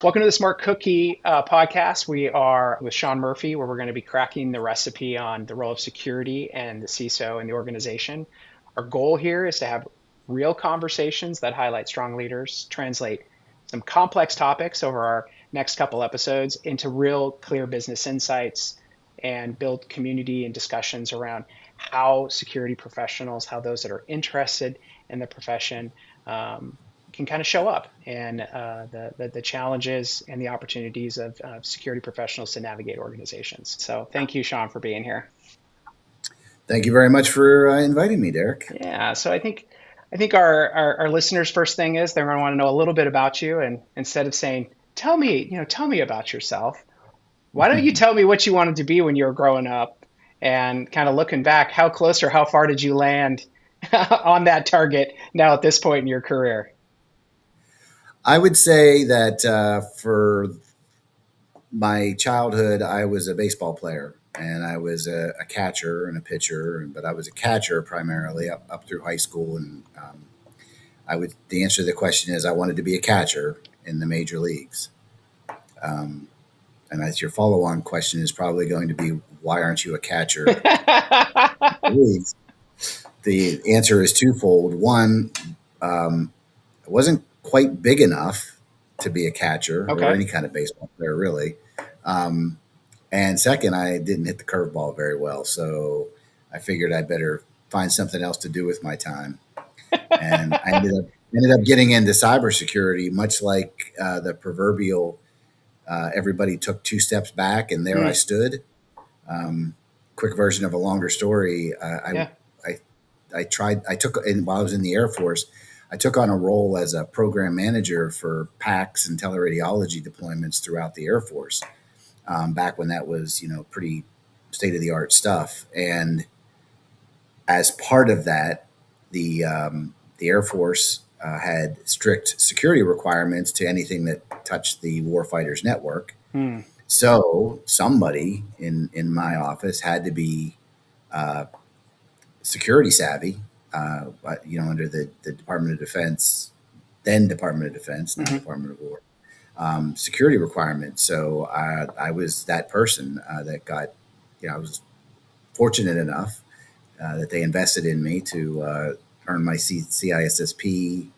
Welcome to the Smart Cookie podcast. We are with Sean Murphy, where we're going to be cracking the recipe on the role of security and the CISO in the organization. Our goal here is to have real conversations that highlight strong leaders, translate some complex topics over our next couple episodes into real clear business insights, and build community and discussions around how security professionals, how those that are interested in the profession, can kind of show up and the challenges and the opportunities of security professionals to navigate organizations. So thank you, Sean, for being here. Thank you very much for inviting me, Derek. Yeah, so I think our listeners' first thing is they're going to want to know a little bit about you, and instead of saying, tell me about yourself, why don't you tell me what you wanted to be when you were growing up? And kind of looking back, how close or how far did you land on that target now at this point in your career? I would say that for my childhood, I was a baseball player and I was a catcher and a pitcher, but I was a catcher primarily up through high school. And the answer to the question is I wanted to be a catcher in the major leagues. Um, and as your follow on question is probably going to be, why aren't you a catcher in the leagues? The answer is twofold. One, I wasn't quite big enough to be a catcher or Okay. any kind of baseball player, really. Um, and second, I didn't hit the curveball very well. So I figured I better find something else to do with my time. And I ended up getting into cybersecurity, much like the proverbial everybody took two steps back and there I Mm, stood. Um, Quick version of a longer story. yeah. I took, and while I was in the Air Force, I took on a role as a program manager for PACS and teleradiology deployments throughout the Air Force, back when that was, pretty state of the art stuff. And as part of that, the Air Force had strict security requirements to anything that touched the warfighters network. Mm, So somebody in my office had to be uh, security savvy, under the Department of Defense, then Department of Defense, now hmm. Department of War, security requirements. So I was that person that got, I was fortunate enough that they invested in me to earn my CISSP,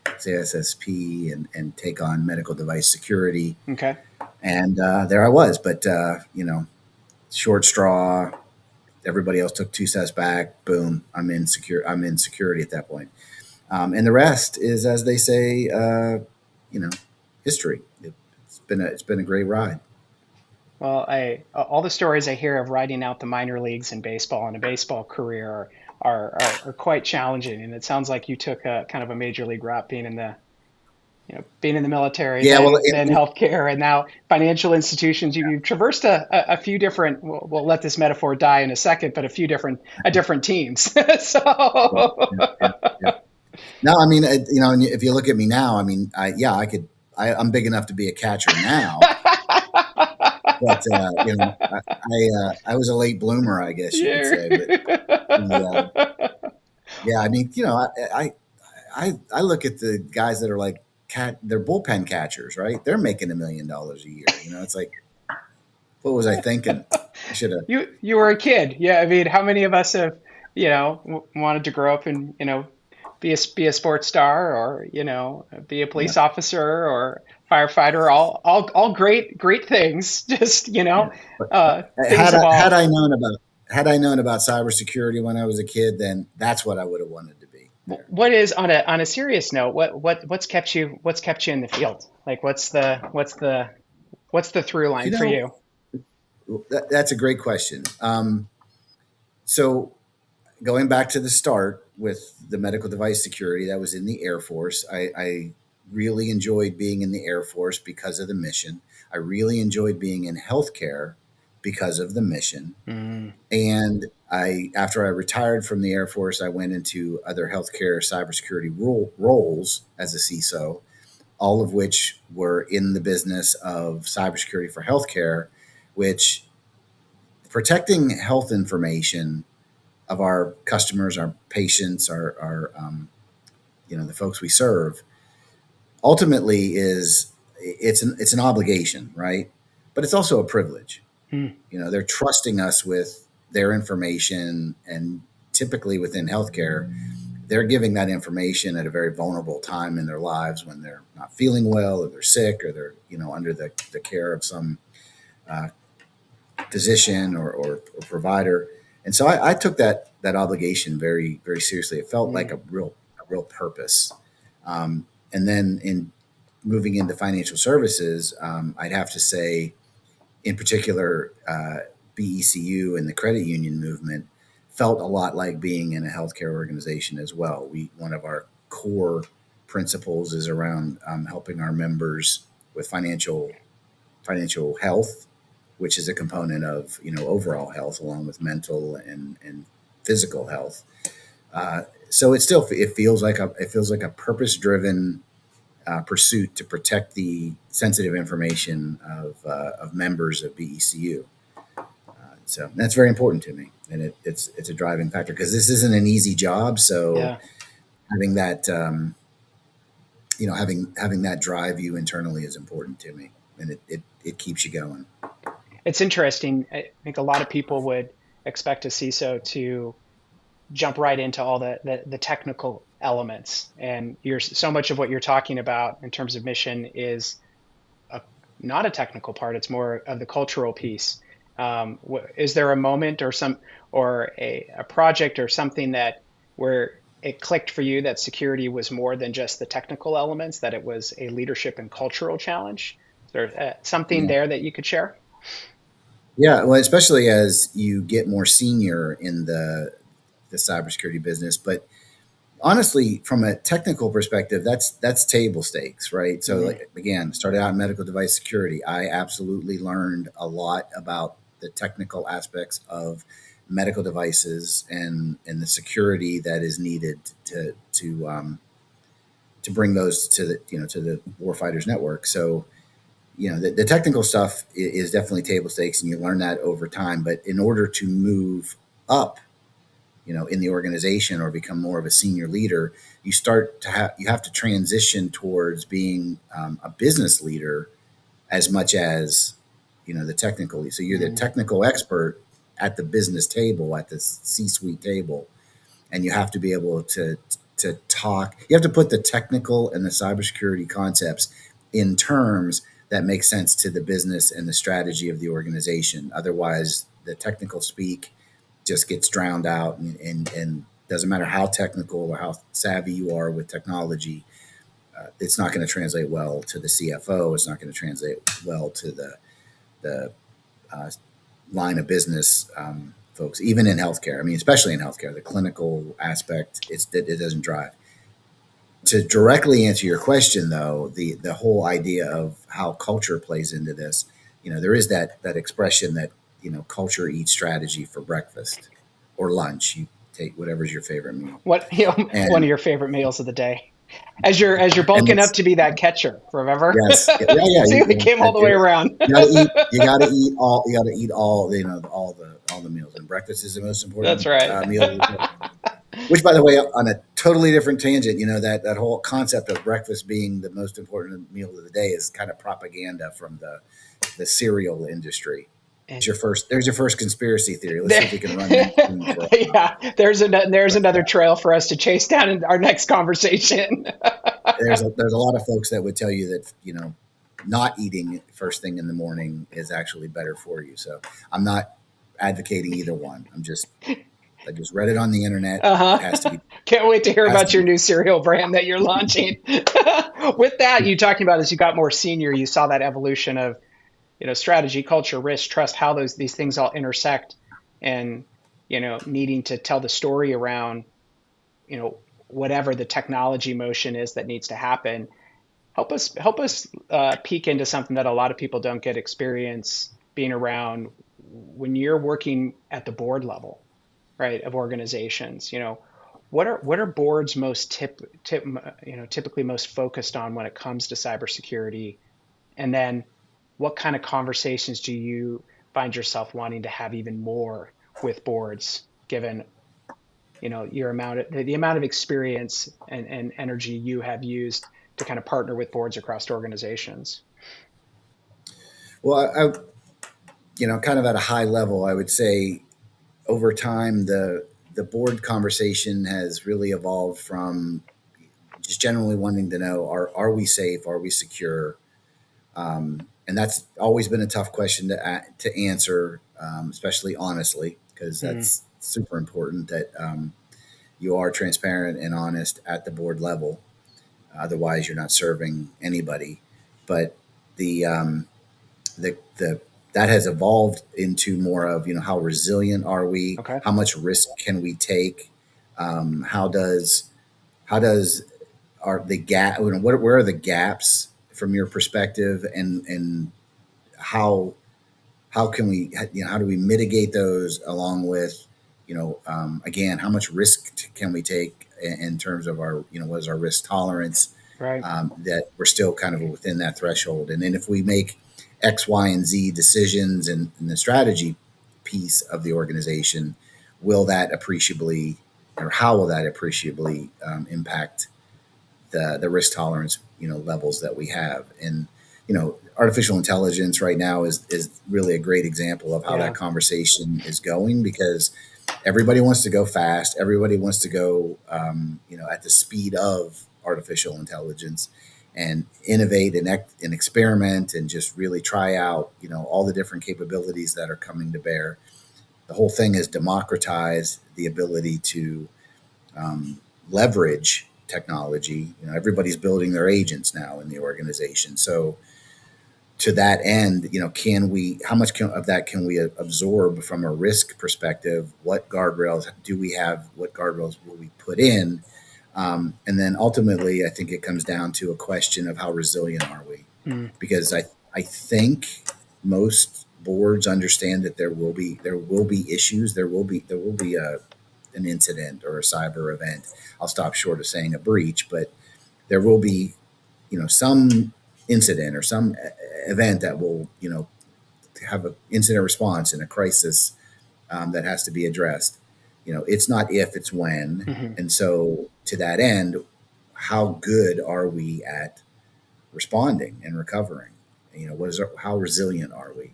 and take on medical device security. Okay. And there I was, but short straw. Everybody else took two steps back. Boom, I'm in security at that point. And the rest is, as they say, you know, history. It's been a great ride. Well, I all the stories I hear of riding out the minor leagues in baseball and a baseball career are quite challenging, and it sounds like you took a kind of a major league route, being in the military, Yeah, well, then healthcare, and now financial institutions. You've traversed a few different. We'll let this metaphor die in a second, but a different teams. yeah, So yeah, yeah, yeah. No, I mean, and if you look at me now, I mean, I could. I'm big enough to be a catcher now, but I was a late bloomer, I guess you could you're say. But the, yeah, I mean, I look at the guys that are like they're bullpen catchers, right? They're making $1 million a year. It's like, what was I thinking? I should have. you were a kid. Yeah, I mean, how many of us have, wanted to grow up and, be a sports star, or, be a Yeah, police officer or firefighter, all great things. Just, yeah. But things had evolve. I known about cybersecurity when I was a kid, then that's what I would have wanted to be there. What is, on a serious note, what's kept you in the field? Like what's the through You line for know, you? that's a great question. So going back to the start with the medical device security, that was in the Air Force. I really enjoyed being in the Air Force because of the mission. I really enjoyed being in healthcare because of the mission. Mm, And after I retired from the Air Force, I went into other healthcare cybersecurity roles as a CISO, all of which were in the business of cybersecurity for healthcare, which protecting health information of our customers, our patients, the folks we serve, ultimately is it's an obligation, right? But it's also a privilege. Mm, They're trusting us with their information, and typically within healthcare, they're giving that information at a very vulnerable time in their lives when they're not feeling well or they're sick or they're under the care of some uh, physician or provider. And so I took that obligation very very seriously. It felt like mm, a real purpose. And then in moving into financial services, I'd have to say, in particular, BECU and the credit union movement felt a lot like being in a healthcare organization as well. One of our core principles is around helping our members with financial health, which is a component of overall health along with mental and physical health. So it feels like a purpose driven pursuit to protect the sensitive information of members of BECU. So that's very important to me, and it's a driving factor because this isn't an easy job. So yeah. having that having that drive you internally is important to me, and it keeps you going. It's interesting. I think a lot of people would expect a CISO to jump right into all the technical elements. And so much of what you're talking about in terms of mission is a, not a technical part. It's more of the cultural piece. Is there a moment or a project or something that where it clicked for you that security was more than just the technical elements, that it was a leadership and cultural challenge? Is there something Yeah. there that you could share? Yeah, well, especially as you get more senior in the cybersecurity business, but honestly, from a technical perspective, that's table stakes, right? So, Mm, like, again, started out in medical device security. I absolutely learned a lot about the technical aspects of medical devices and the security that is needed to bring those to the warfighters network. So, the technical stuff is definitely table stakes, and you learn that over time. But in order to move up in the organization or become more of a senior leader, you have to transition towards being a business leader as much as the technical lead. So you're the mm, technical expert at the business table, at the C-suite table, and you have to be able to talk. You have to put the technical and the cybersecurity concepts in terms that make sense to the business and the strategy of the organization. Otherwise, the technical speak just gets drowned out, and doesn't matter how technical or how savvy you are with technology, it's not going to translate well to the CFO. It's not going to translate well to the uh, line of business folks, even in healthcare. I mean, especially in healthcare, the clinical aspect, it doesn't drive. To directly answer your question, though, the whole idea of how culture plays into this, there is that expression that culture eats strategy for breakfast or lunch. You take whatever's your favorite meal, what one of and your favorite meals of the day? As you're and bulking up it's to be that catcher, remember? yes, yeah, yeah. See, we came all the way around. You got to eat all the meals, and breakfast is the most That's important right. meal of the day. Which, by the way, on a totally different tangent, that whole concept of breakfast being the most important meal of the day is kind of propaganda from the cereal industry. There's your first conspiracy theory. Let's see There, if we can run that for a while. yeah, there's But another trail for us to chase down in our next conversation. there's a lot of folks that would tell you that not eating first thing in the morning is actually better for you. So I'm not advocating either one. I just read it on the internet. It has to Uh-huh. be Can't wait to hear has to about your be. new cereal brand that you're launching. With that, you talking about as you got more senior, you saw that evolution of, strategy, culture, risk, trust, how these things all intersect, and needing to tell the story around whatever the technology motion is that needs to happen. Help us peek into something that a lot of people don't get experience being around when you're working at the board level, right, of organizations. What are boards most typically most focused on when it comes to cybersecurity, and then what kind of conversations do you find yourself wanting to have even more with boards, given your the amount of experience and energy you have used to kind of partner with boards across organizations? Well, kind of at a high level, I would say over time the board conversation has really evolved from just generally wanting to know are we safe, are we secure, and that's always been a tough question to answer, especially honestly, because Mm, that's super important that you are transparent and honest at the board level. Otherwise, you're not serving anybody. But the the that has evolved into more of how resilient are we? okay. How much risk can we take? How does are the gap? Where are the gaps from your perspective, and how how can we how do we mitigate those along with again, how much risk can we take in terms of our what is our risk tolerance, Right. that we're still kind of within that threshold. And then if we make X, Y, and Z decisions in the strategy piece of the organization, will that appreciably, or how will that appreciably impact the risk tolerance levels that we have? And artificial intelligence right now is really a great example of how Yeah. that conversation is going, because everybody wants to go fast, everybody wants to go at the speed of artificial intelligence and innovate and experiment and just really try out all the different capabilities that are coming to bear. The whole thing is democratize the ability to um, leverage technology. Everybody's building their agents now in the organization. So to that end, can we? How much of that can we absorb from a risk perspective? What guardrails do we have? What guardrails will we put in? And then ultimately, I think it comes down to a question of how resilient are we? Mm, Because I think most boards understand that there will be issues. There will be an incident or a cyber event. I'll stop short of saying a breach, but there will be some incident or some event that will have an incident response and a crisis that has to be addressed. It's not if, it's when. hmm. And so to that end, how good are we at responding and recovering? How resilient are we?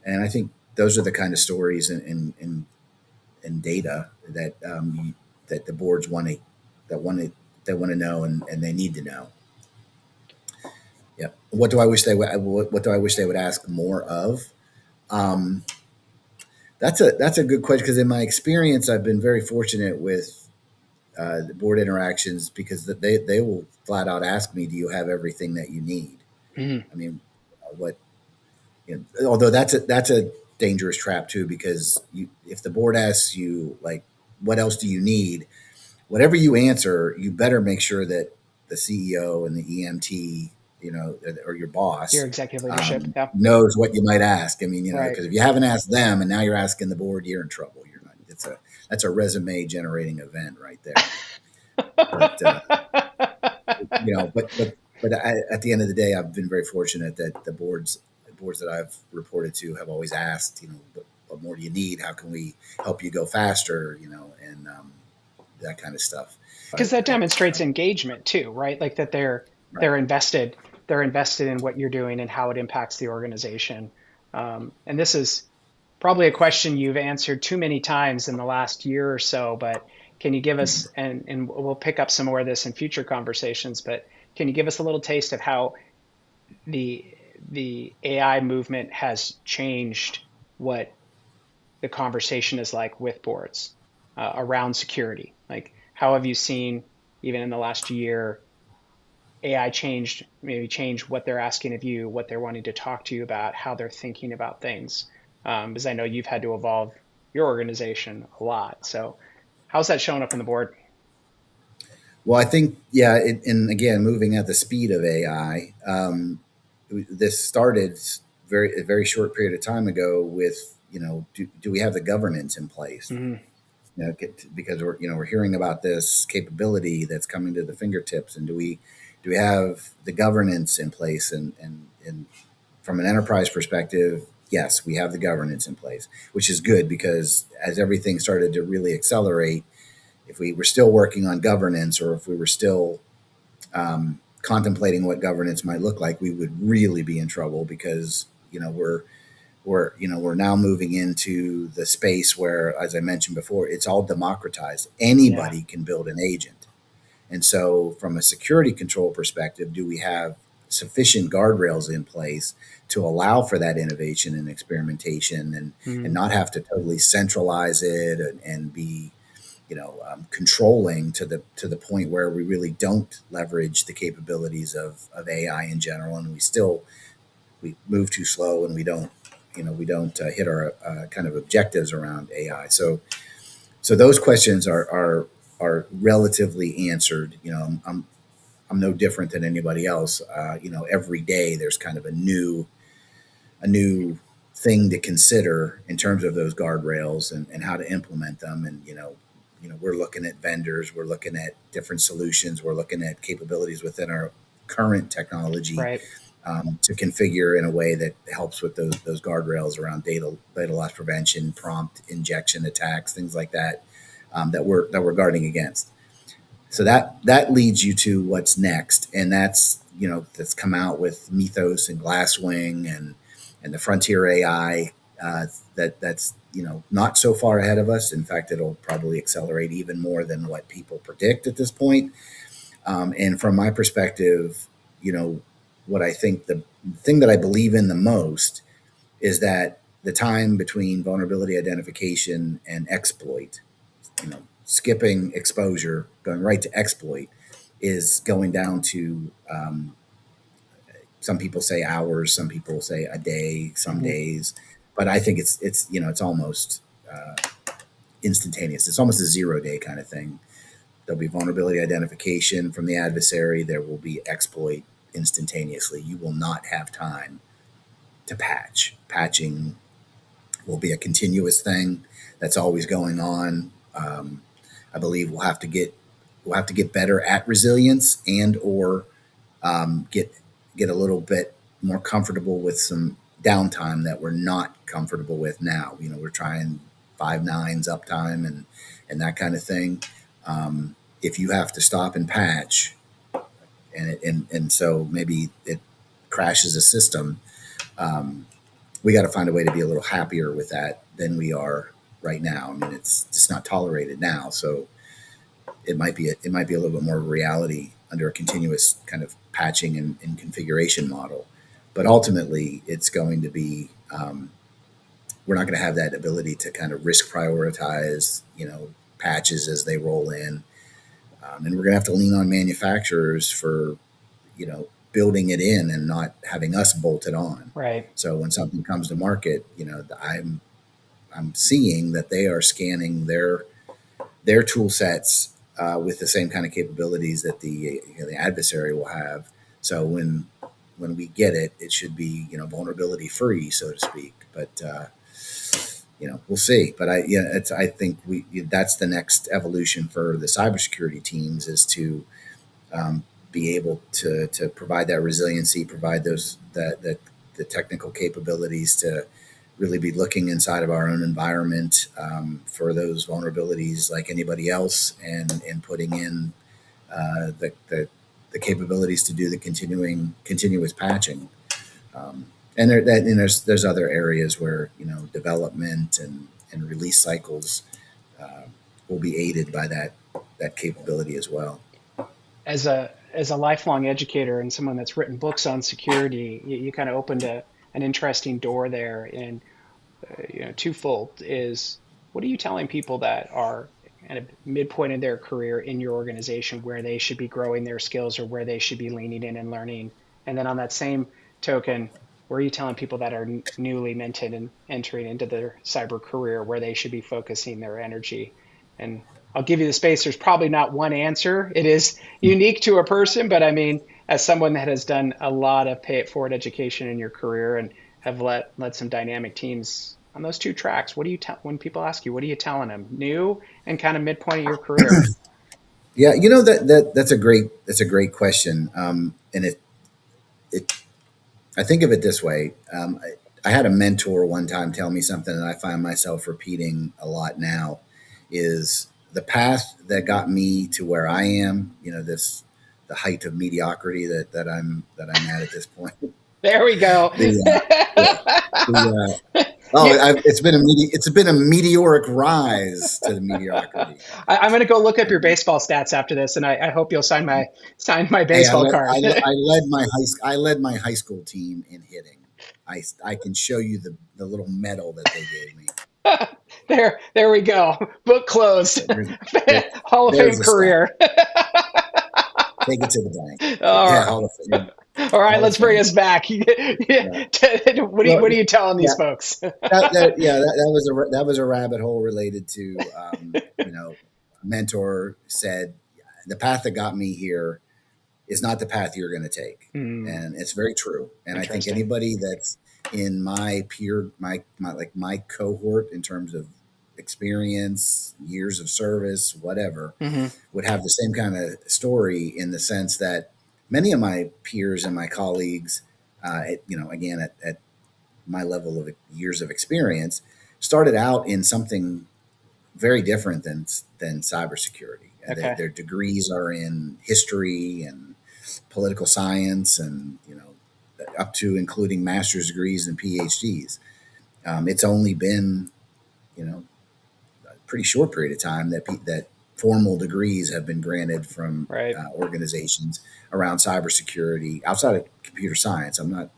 And I think those are the kind of stories and data that the boards want to know, and they need to know. Yeah. What do I wish they would ask more of? Um, that's a good question, because in my experience, I've been very fortunate with the board interactions, because they will flat out ask me, "Do you have everything that you need?" Hmm. I mean, what although that's a dangerous trap too, because if the board asks you, like, what else do you need, whatever you answer, you better make sure that the CEO and the EMT, or your Your boss, executive leadership. Yeah. knows what you might ask. I mean, Right. because if you haven't asked them and now you're asking the board, you're in trouble. You're not. That's a resume generating event right there. But at the end of the day, I've been very fortunate that the boards that I've reported to have always asked, what more do you need? How can we help you go faster? And that kind of stuff. Because that demonstrates engagement too, right? Like that Right. they're invested they're invested in what you're doing and how it impacts the organization. And this is probably a question you've answered too many times in the last year or so, but can you give us, and we'll pick up some more of this in future conversations, but can you give us a little taste of how the the AI movement has changed what the conversation is like with boards around security? Like, how have you seen, even in the last year, AI maybe change what they're asking of you, what they're wanting to talk to you about, how they're thinking about things? Because I know you've had to evolve your organization a lot. So, how's that showing up on the board? Well, I think, yeah, and again, moving at the speed of AI, this started a very short period of time ago with, do we have the governance in place? Mm-hmm. Because we're hearing about this capability that's coming to the fingertips, and do we have the governance in place? And from an enterprise perspective, yes, we have the governance in place, which is good, because as everything started to really accelerate, if we were still working on governance, or if we were still contemplating what governance might look like, we would really be in trouble because we're now moving into the space where, as I mentioned before, it's all democratized. Yeah. Anybody can build an agent. And so, from a security control perspective, do we have sufficient guardrails in place to allow for that innovation and experimentation, and Mhm. not have to totally centralize it and be controlling to the point where we really don't leverage the capabilities of AI in general, and we move too slow, and we don't hit our kind of objectives around AI. So those questions are relatively answered. I'm no different than anybody else. Every day there's kind of a new thing to consider in terms of those guardrails and how to implement them. And we're looking at vendors, we're looking at different solutions, we're looking at capabilities within our current technology, Right. to configure in a way that helps with those guardrails around data loss prevention, prompt injection attacks, things like that, that we're guarding against. So that leads you to what's next, and that's come out with Mythos and Glasswing and the Frontier AI. That's not so far ahead of us. In fact, it'll probably accelerate even more than what people predict at this point. And from my perspective, what I think the thing that I believe in the most is that the time between vulnerability identification and exploit, skipping exposure, going right to exploit, is going down to, some people say hours, some people say a day, some Mhm. days, but I think it's almost instantaneous. It's almost a 0 day kind of thing. There'll be vulnerability identification from the adversary. There will be exploit instantaneously. You will not have time to patch. Patching will be a continuous thing that's always going on. I believe we'll have to get better at resilience, and or get a little bit more comfortable with some downtime that we're not comfortable with now. We're trying 5 nines uptime and that kind of thing. If you have to stop and patch, and so maybe it crashes a system, um, we got to find a way to be a little happier with that than we are right now. I mean, it's just not tolerated now, so it might be a little bit more reality under a continuous kind of patching and configuration model. But ultimately, it's going to be, we're not going to have that ability to kind of risk prioritize, patches as they roll in, and we're going to have to lean on manufacturers for building it in and not having us bolt it on. Right. So when something comes to market, I'm seeing that they are scanning their tool sets, with the same kind of capabilities that the adversary will have. So when we get it, it should be vulnerability free, so to speak. But we'll see. But I think that's the next evolution for the cybersecurity teams, is to, be able to provide that resiliency, provide that the technical capabilities to really be looking inside of our own environment, for those vulnerabilities like anybody else, and putting in, the capabilities to do the continuous patching. And there's other areas where development and release cycles, uh, will be aided by that capability as well. As a lifelong educator and someone that's written books on security, you kind of opened an interesting door there. And twofold is, what are you telling people that are at a midpoint in their career in your organization, where they should be growing their skills or where they should be leaning in and learning? And then on that same token, where are you telling people that are newly minted and entering into their cyber career, where they should be focusing their energy? And I'll give you the space. There's probably not one answer. It is unique to a person, but I mean, as someone that has done a lot of pay it forward education in your career and have led some dynamic teams on those two tracks, what do you tell when people ask you, what are you telling them, new and kind of midpoint of your career? Yeah, that's a great question, and it I think of it this way. I had a mentor one time tell me something that I find myself repeating a lot now, is the path that got me to where I am, this the height of mediocrity that I'm at this point. There we go. Yeah, the Yeah, it's been a meteoric rise to the mediocrity. I'm going to go look up your baseball stats after this, and I hope you'll sign my Hey, baseball card. I led my high school team in hitting. I can show you the little medal that they gave me. There we go. Book closed. There, Hall of there's Fame the stat. career. Take it to the bank. All Yeah, right. Yeah, All right, Hall of let's bring Fame. us back. Yeah. Well, What are you telling yeah, these folks? that was a rabbit hole related to a mentor said the path that got me here is not the path you're going to take, Hmm, and it's very true. And I think interesting. anybody that's in my peer my cohort in terms of experience, years of service, whatever, Hmm. would have the same kind of story in the sense that many of my peers and my colleagues, again at my level of years of experience, started out in something very different than cybersecurity. Okay. Their degrees are in history and political science, and up to including master's degrees and PhDs. It's only been a pretty short period of time that formal degrees have been granted from Right. organizations around cybersecurity outside of computer science. I'm not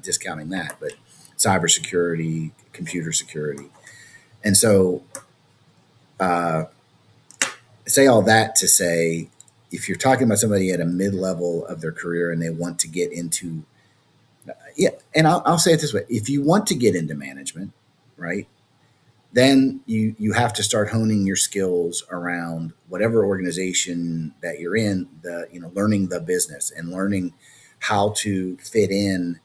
discounting that, but cybersecurity, computer security, and so uh, say all that to say, if you're talking about somebody at a mid level of their career and they want to get into, yeah, and I'll say it this way: if you want to get into management, right, then you have to start honing your skills around whatever organization that you're in, learning the business and learning how to fit in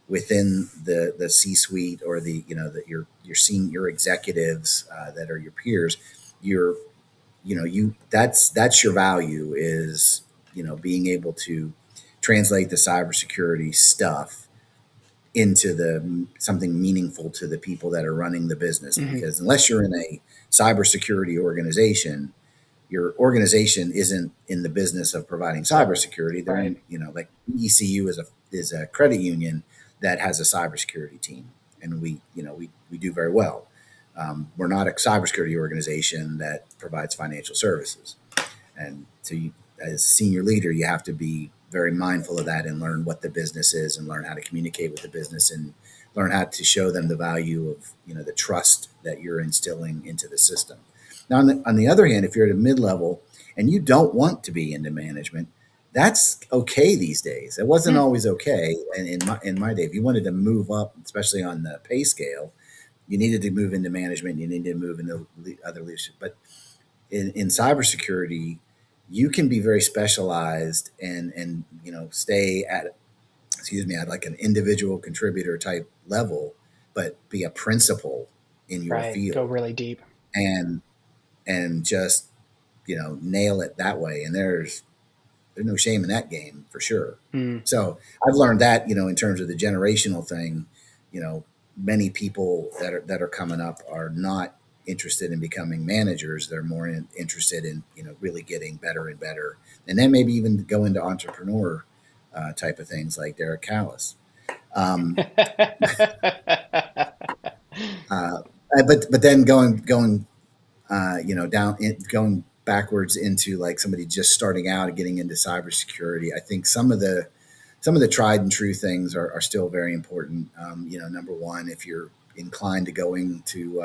within the C suite, or your senior executives that are your peers. You're that's your value, is being able to translate the cybersecurity stuff into the something meaningful to the people that are running the business. Hmm. Because unless you're in a cybersecurity organization, your organization isn't in the business of providing Cyber. cybersecurity. They're Right. in, like ECU is a credit union that has a cybersecurity team, and we do very well. We're not a cybersecurity organization that provides financial services, and so as a senior leader, you have to be very mindful of that and learn what the business is and learn how to communicate with the business and learn how to show them the value of the trust that you're instilling into the system. Now, on the other hand, if you're at a mid level and you don't want to be into management, that's okay these days. It wasn't Hmm. always okay in my day. If you wanted to move up, especially on the pay scale, you needed to move into management. You needed to move into other leadership. But in cybersecurity, you can be very specialized and stay at like an individual contributor type level, but be a principal in your Right. Go field really deep. and just nail it that way. And there's no shame in that game for sure. Hmm. So I've learned that in terms of the generational thing, you know, many people that are coming up are not interested in becoming managers. They're more interested in really getting better and better, and then maybe even go into entrepreneur type of things like Derek Callis. Um, uh, but then going going backwards into like somebody just starting out and getting into cybersecurity. I think some of the tried and true things are still very important. Number one, if you're inclined to going to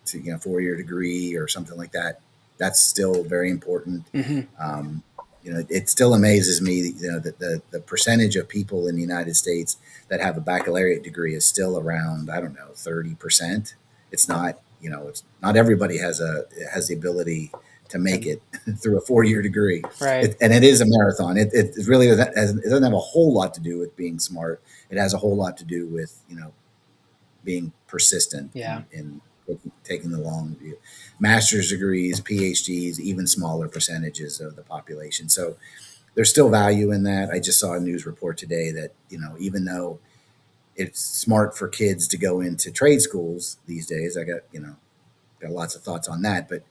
4-year degree or something like that, that's still very important. Hmm. Um, it still amazes me, that the percentage of people in the United States that have a baccalaureate degree is still around, I don't know, 30%. It's not, it's not everybody has the ability to make it through a 4-year degree. Right. And it is a marathon. It really doesn't have a whole lot to do with being smart. It has a whole lot to do with, being persistent Yeah. in taking the long view. Master's degrees, PhDs, even smaller percentages of the population. So there's still value in that. I just saw a news report today that, even though it's smart for kids to go into trade schools these days, I got lots of thoughts on that, but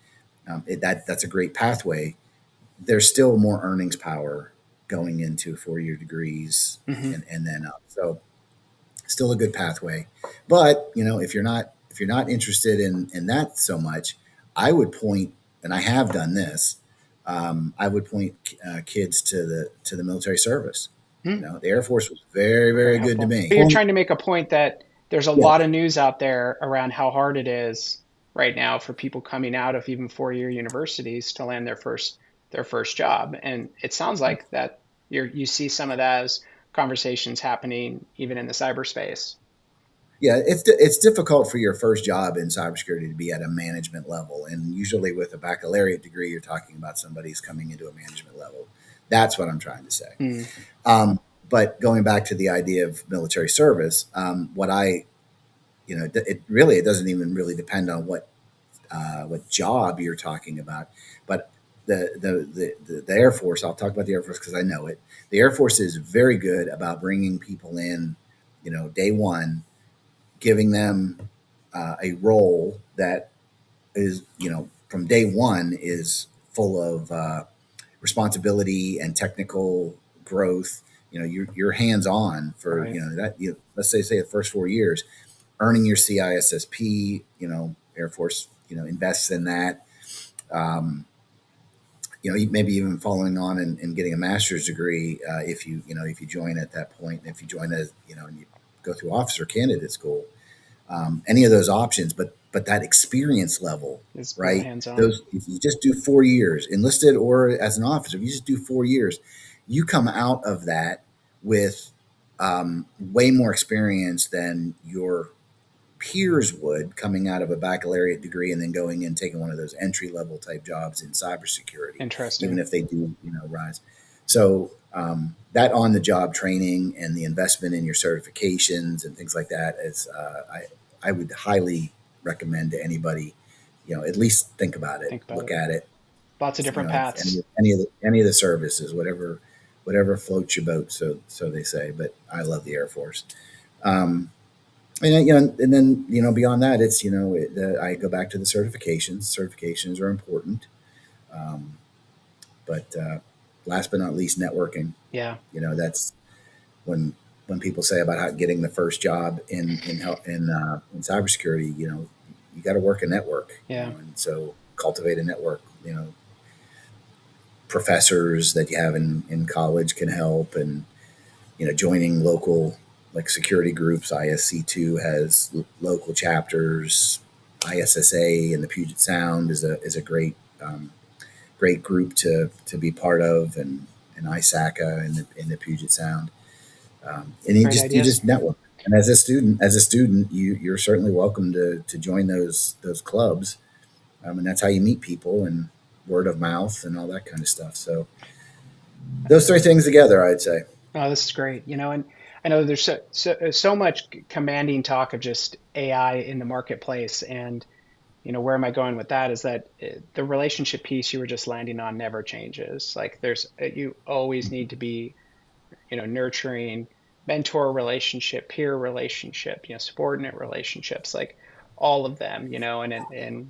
that's a great pathway. There's still more earnings power going into 4-year degrees Hmm. and then up. So still a good pathway. But if you're not interested in that so much, I would point, and I have done this. I would point kids to the military service. The Air Force was very Very very good to helpful. me. You're trying to make a point that there's a Yeah, lot of news out there around how hard it is right now for people coming out of even 4-year universities to land their first job. And it sounds like that you see some of those conversations happening even in the cyberspace. yeah. It's difficult for your first job in cybersecurity to be at a management level, and usually with a baccalaureate degree, you're talking about somebody who's coming into a management level. That's what I'm trying to say. Mm, But going back to the idea of military service, what I it doesn't even really depend on what job you're talking about, but the Air Force. I'll talk about the Air Force because I know it. The Air Force is very good about bringing people in, day one, giving them a role that is, from day one is full of responsibility and technical growth. You're hands on for right. that. Let's say the first 4 years, earning your CISSP. Air Force invests in that. Um, maybe even following on and getting a master's degree if you join at that point. If you join as and you go through officer candidate school, any of those options, but that experience level, It's really right? hands-on. Those if you just do 4 years, enlisted or as an officer, if you just do 4 years, you come out of that with way more experience than your peers would coming out of a baccalaureate degree and then going and taking one of those entry level type jobs in cybersecurity, even Interesting. if they do rise. So that on the job training and the investment in your certifications and things like that is I would highly recommend to anybody, at least think about it, Think about look it. at it. Lots of different If paths. any of the services, whatever floats your boat, so they say. But I love the Air Force. Um, and then beyond that, it's I go back to the certifications. Certifications are important, um, but last but not least, networking. Yeah. That's when people say about how getting the first job in cybersecurity. You got to work a network. Yeah. And so cultivate a network. Professors that you have in college can help, and joining local like security groups. ISC2 has local chapters. ISSA in the Puget Sound is a great group to be part of, and ISACA in the Puget Sound. And you Great just ideas. network. And as a student, you're certainly welcome to join those clubs, and that's how you meet people and word of mouth and all that kind of stuff. So those three things together, I'd say. Oh, this is great. And I know there's so much commanding talk of just AI in the marketplace, and where am I going with that is that the relationship piece you were just landing on never changes. Like you always need to be, nurturing mentor relationship, peer relationship, subordinate relationships, like all of them, and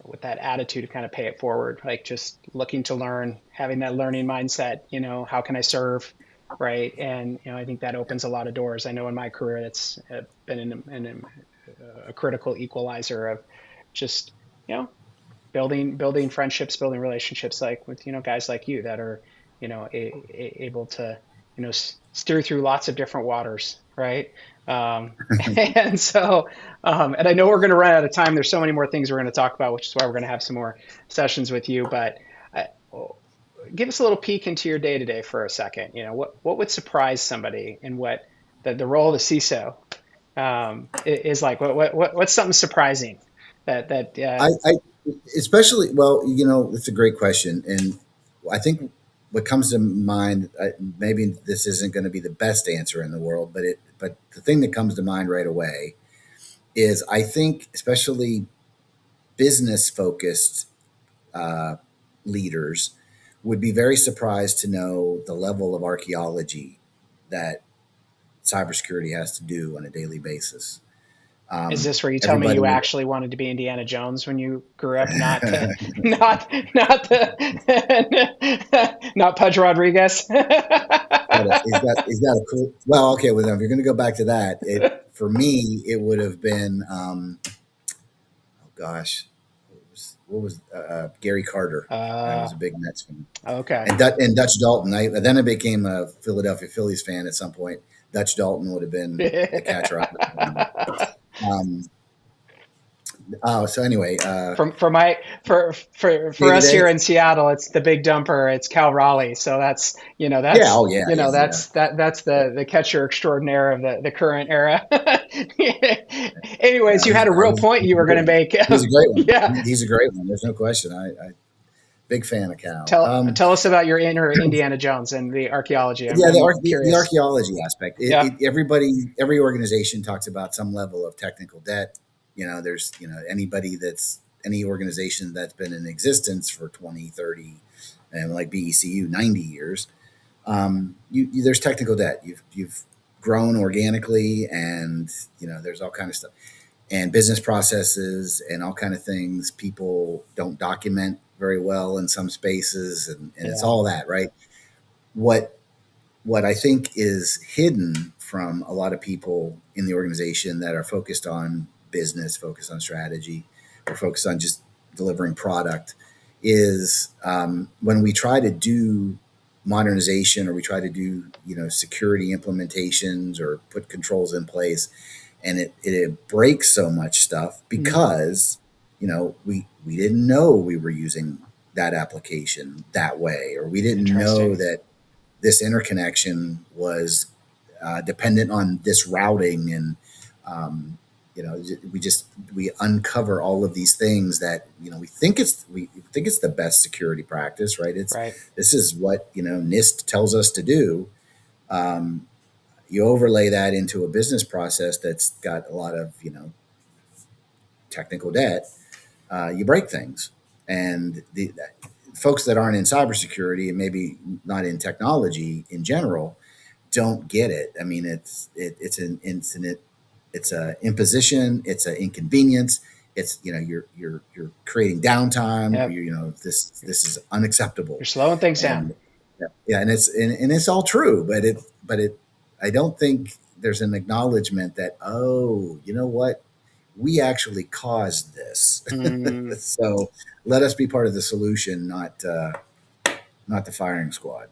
with that attitude to kind of pay it forward, like just looking to learn, having that learning mindset, how can I serve, right? And, I think that opens a lot of doors. I know in my career, that's been a critical equalizer of just, you know, building friendships, building relationships, like with, guys like you that are, able to, steer through lots of different waters, right? And so, and I know we're going to run out of time. There's so many more things we're going to talk about, which is why we're going to have some more sessions with you. But uh, give us a little peek into your day to day for a second. What would surprise somebody in what the role of the CISO is like? What's something surprising that I especially well, it's a great question, and I think what comes to mind, maybe this isn't going to be the best answer in the world, but the thing that comes to mind right away is I think especially business focused uh, leaders would be very surprised to know the level of archaeology that cybersecurity has to do on a daily basis. Is this where you tell me Everybody you would. actually wanted to be Indiana Jones when you grew up, not not the not Pudge Rodriguez? Is that a cool? Well, okay. Well, if you're going to go back to that, it for me it would have been oh gosh, Gary Carter? I uh, was a big Mets fan, okay. and Dutch Dalton. I became a Philadelphia Phillies fan at some point. Dutch Dalton would have been the catcher I would have wanted. Um, oh, so anyway, For my for day to us day. here in Seattle, it's the big dumper. It's Cal Raleigh. So Yeah. Oh, yeah. Yeah. Yeah. that's the catcher extraordinaire of the current era. Yeah. Anyways, you had a real point you were going to make. He's a great one. Yeah, He's a great one. There's no question. I big fan of Cal. tell us about your inner Indiana Jones and the archaeology. Yeah, I'm the curious. archaeology aspect. Yeah, Every organization talks about some level of technical debt. There's any organization that's been in existence for 20, 30, and like BECU 90 years. There's technical debt. You've grown organically, and there's all kind of stuff and business processes and all kind of things. People don't document very well in some spaces, and it's yeah, all that, right? What what I think is hidden from a lot of people in the organization that are focused on business, focused on strategy, or focused on just delivering product is when we try to do modernization or we try to do security implementations or put controls in place, and it breaks so much stuff mhm, because we didn't know we were using that application that way, or we didn't know interesting. that this interconnection was dependent on this routing, and um, we uncover all of these things that we think it's the best security practice, right? Right. This is what NIST tells us to do. um, you overlay that into a business process that's got a lot of technical debt. You break things, and the folks that aren't in cybersecurity and maybe not in technology in general don't get it. I mean, it's an incident, it's a imposition, it's an inconvenience. It's you're creating downtime. Yep. This is unacceptable, You're slowing things down. and yeah, and it's all true, but it I don't think there's an acknowledgement that, oh, you know what, we actually caused this. Mm. So let us be part of the solution, not the firing squad.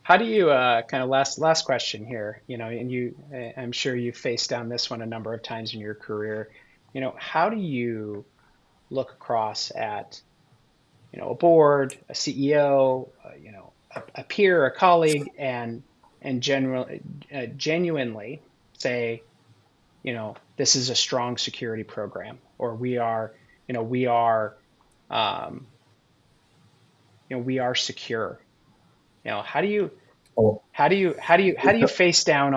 How do you kind of last question here, and I'm sure you've faced down this one a number of times in your career. How do you look across at, a board, a CEO, a peer, a colleague, and genuinely say, this is a strong security program, or we are, um, we are secure. How do you Oh, how do you face down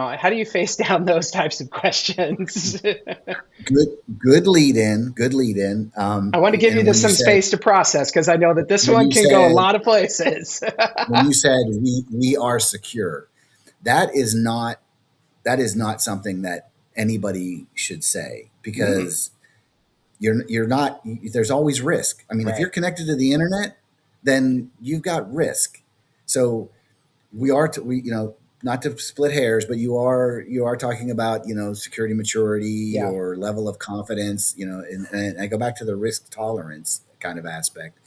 those types of questions? good lead in, good lead in. I want to give you And when you some said space to process because I know that this when one you can go a said lot of places. when you said we are secure, that is not something that anybody should say, Mm, because you're not. There's always risk. I mean, if you're right. connected to the internet, then you've got risk. So we not to split hairs, but you are talking about security maturity Yeah. or level of confidence, and I go back to the risk tolerance kind of aspect.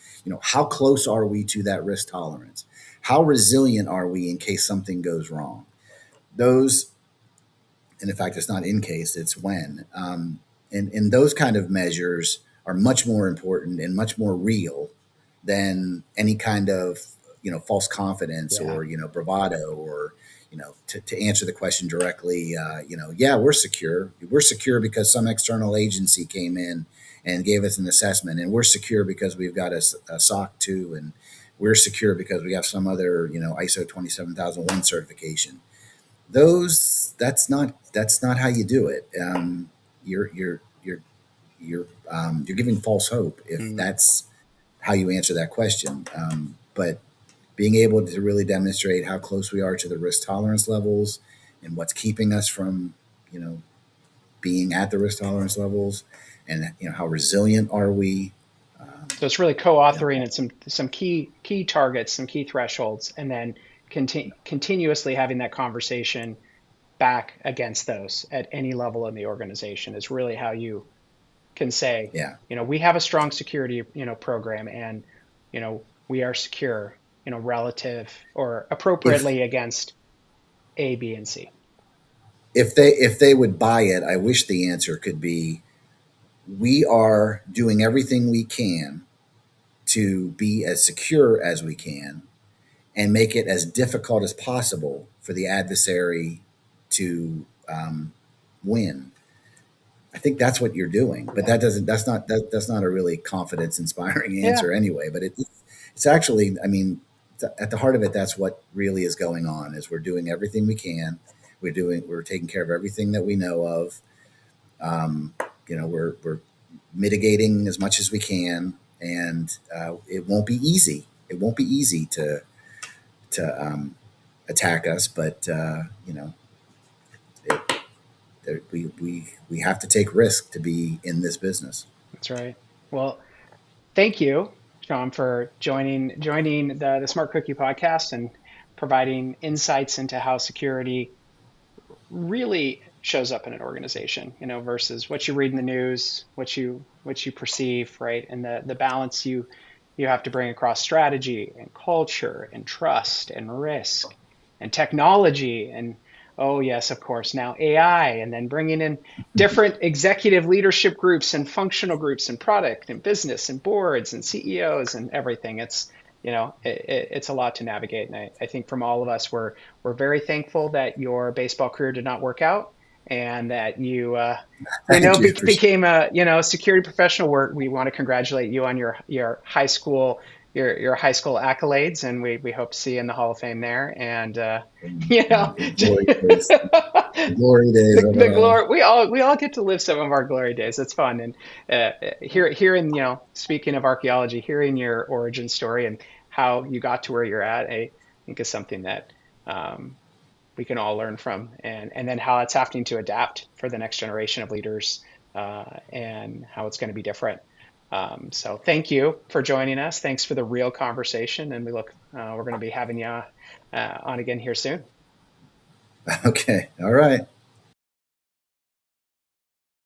How close are we to that risk tolerance? How resilient are we in case something goes wrong? Those, and in fact, it's not in case, it's when. And those kind of measures are much more important and much more real than any kind of false confidence Yeah. or bravado, or to answer the question directly. Yeah, we're secure because some external agency came in and gave us an assessment, and we're secure because we've got a SOC 2, and we're secure because we have some other ISO 27001 certification. That's not how you do it. You're giving false hope if Mm, that's how you answer that question. But being able to really demonstrate how close we are to the risk tolerance levels and what's keeping us from, you know, being at the risk tolerance levels, and how resilient are we? So it's really You know, co-authoring and some key targets, some key thresholds, and then continuously having that conversation back against those at any level in the organization is really how you can say, yeah. we have a strong security, program, and, we are secure, relative or If appropriately against A, B, and C. if they would buy it, I wish the answer could be, we are doing everything we can to be as secure as we can and make it as difficult as possible for the adversary to win. I think that's what you're doing, but Yeah. that's not a really confidence inspiring Yeah. answer anyway. But it's actually, I mean, at the heart of it, that's what really is going on. Is we're doing everything we can. We're taking care of everything that we know of. Um, we're mitigating as much as we can, and it won't be easy. It won't be easy to attack us, but it, we have to take risk to be in this business. That's right. Well, thank you, Sean, for joining the Smart Cookie podcast and providing insights into how security really shows up in an organization, versus what you read in the news, what you perceive, right? And the balance you have to bring across strategy and culture and trust and risk and technology and, oh yes, of course, now AI, and then bringing in different executive leadership groups and functional groups and product and business and boards and CEOs and everything. It's a lot to navigate. And I think from all of us, we're very thankful that your baseball career did not work out, and that you, Thank you. became a, security professional. We want to congratulate you on your high school, your high school accolades, and we hope to see you in the Hall of Fame there. And, you know, The glory days. The glory days of the it all. glory, we all get to live some of our glory days. It's fun. And hearing, speaking of archaeology, hearing your origin story and how you got to where you're at, I think is something that, we can all learn from, and then how it's having to adapt for the next generation of leaders, and how it's going to be different. So thank you for joining us. Thanks for the real conversation, and we're going to be having you on again here soon. Okay. All right.